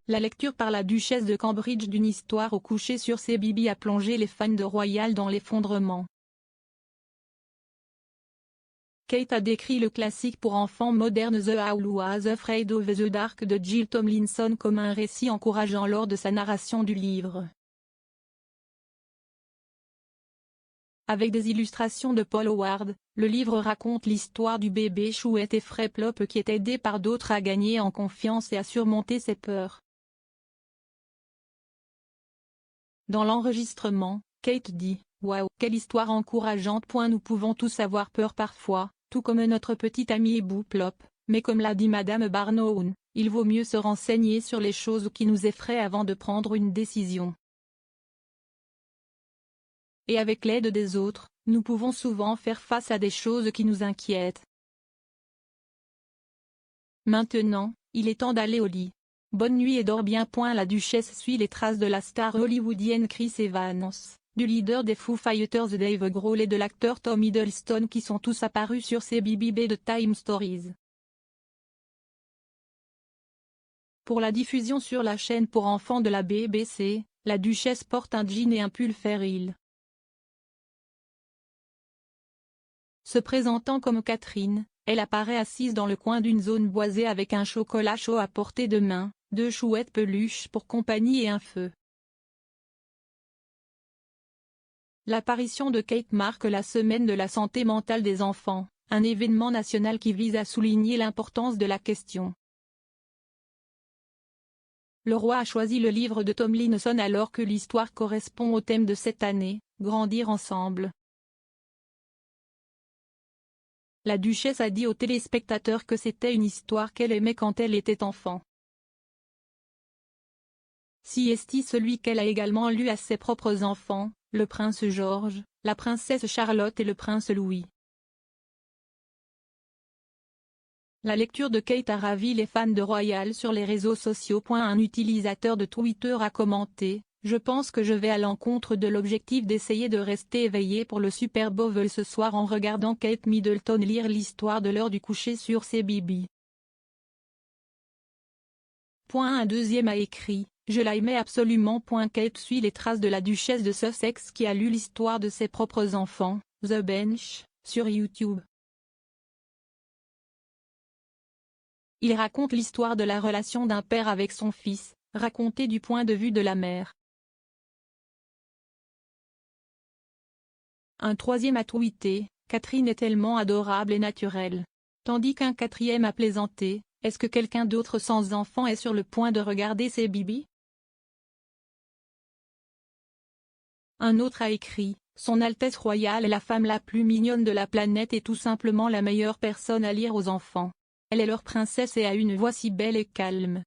La lecture par la duchesse de Cambridge d'une histoire au coucher sur CBeebies a plongé les fans de Royal dans l'effondrement. Kate a décrit le classique pour enfants moderne The Owl Was Afraid of the Dark de Jill Tomlinson comme un récit encourageant lors de sa narration du livre. Avec des illustrations de Paul Howard, le livre raconte l'histoire du bébé chouette effraie Plop qui est aidé par d'autres à gagner en confiance et à surmonter ses peurs. Dans l'enregistrement, Kate dit « Waouh, quelle histoire encourageante. Nous pouvons tous avoir peur parfois, tout comme notre petit ami hibou Plop, mais comme l'a dit Madame Barnoun, il vaut mieux se renseigner sur les choses qui nous effraient avant de prendre une décision. Et avec l'aide des autres, nous pouvons souvent faire face à des choses qui nous inquiètent. Maintenant, il est temps d'aller au lit. Bonne nuit et dors bien. La duchesse suit les traces de la star hollywoodienne Chris Evans, du leader des Foo Fighters Dave Grohl et de l'acteur Tom Hiddleston qui sont tous apparus sur CBeebies Bedtime Stories. Pour la diffusion sur la chaîne pour enfants de la BBC, la duchesse porte un jean et un pull Ferril. Se présentant comme Catherine, elle apparaît assise dans le coin d'une zone boisée avec un chocolat chaud à portée de main, 2 chouettes peluches pour compagnie et un feu. L'apparition de Kate marque la semaine de la santé mentale des enfants, un événement national qui vise à souligner l'importance de la question. Le roi a choisi le livre de Tomlinson alors que l'histoire correspond au thème de cette année, Grandir ensemble. La duchesse a dit aux téléspectateurs que c'était une histoire qu'elle aimait quand elle était enfant. Si est celui qu'elle a également lu à ses propres enfants, le prince George, la princesse Charlotte et le prince Louis. La lecture de Kate a ravi les fans de Royal sur les réseaux sociaux. Un utilisateur de Twitter a commenté « Je pense que je vais à l'encontre de l'objectif d'essayer de rester éveillé pour le Super Bowl ce soir en regardant Kate Middleton lire l'histoire de l'heure du coucher sur CBeebies. » Un deuxième a écrit « Je l'aimais absolument. Kate suit les traces de la duchesse de Sussex qui a lu l'histoire de ses propres enfants, The Bench, sur YouTube. Il raconte l'histoire de la relation d'un père avec son fils, racontée du point de vue de la mère. Un troisième a tweeté « Catherine est tellement adorable et naturelle ». Tandis qu'un quatrième a plaisanté « Est-ce que quelqu'un d'autre sans enfant est sur le point de regarder CBeebies ?» Un autre a écrit « Son Altesse royale est la femme la plus mignonne de la planète et tout simplement la meilleure personne à lire aux enfants. Elle est leur princesse et a une voix si belle et calme. »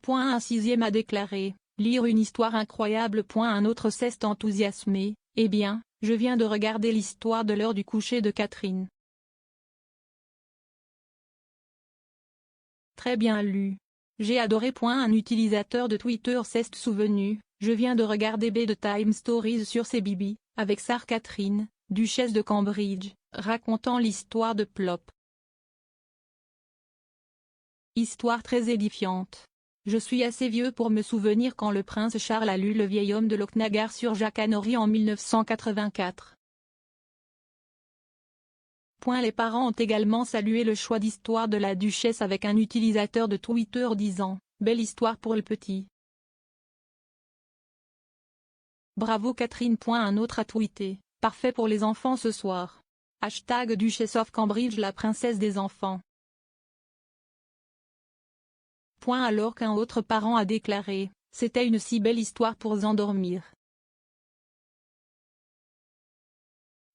Un sixième a déclaré « Lire une histoire incroyable. Un autre s'est enthousiasmé, eh bien, je viens de regarder l'histoire de l'heure du coucher de Catherine. Très bien lu. J'ai adoré. Un utilisateur de Twitter s'est souvenu, je viens de regarder Bedtime Stories sur CBeebies, avec Sir Catherine, duchesse de Cambridge, racontant l'histoire de Plop. Histoire très édifiante. Je suis assez vieux pour me souvenir quand le prince Charles a lu Le vieil homme de Lochnagar sur Jack Hannory en 1984. Les parents ont également salué le choix d'histoire de la duchesse avec un utilisateur de Twitter disant « Belle histoire pour le petit. Bravo Catherine. Un autre a tweeté « Parfait pour les enfants ce soir. Hashtag Duchess of Cambridge la princesse des enfants. » Alors qu'un autre parent a déclaré « C'était une si belle histoire pour s'endormir.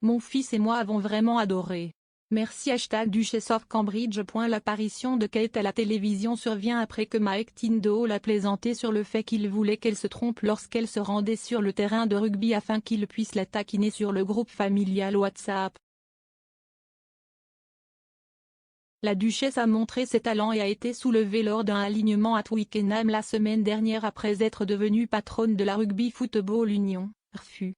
Mon fils et moi avons vraiment adoré. Merci. Duchess of Cambridge. » L'apparition de Kate à la télévision survient après que Mike Tyndall a plaisanté sur le fait qu'il voulait qu'elle se trompe lorsqu'elle se rendait sur le terrain de rugby afin qu'il puisse la taquiner sur le groupe familial WhatsApp. La duchesse a montré ses talents et a été soulevée lors d'un alignement à Twickenham la semaine dernière après être devenue patronne de la Rugby Football Union, RFU.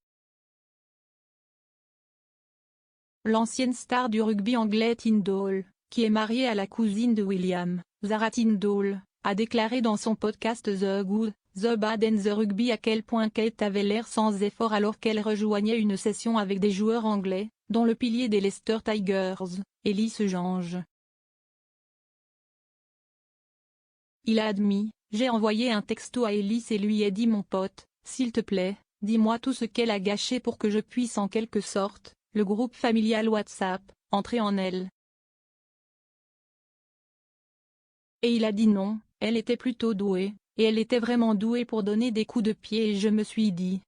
L'ancienne star du rugby anglais Tyndall, qui est mariée à la cousine de William, Zara Tindall, a déclaré dans son podcast The Good, The Bad and The Rugby à quel point Kate avait l'air sans effort alors qu'elle rejoignait une session avec des joueurs anglais, dont le pilier des Leicester Tigers, Ellis Gange. Il a admis: « J'ai envoyé un texto à Ellis et lui ai dit mon pote, s'il te plaît, dis-moi tout ce qu'elle a gâché pour que je puisse en quelque sorte, le groupe familial WhatsApp, entrer en elle. Et il a dit non, elle était plutôt douée, et elle était vraiment douée pour donner des coups de pied et je me suis dit.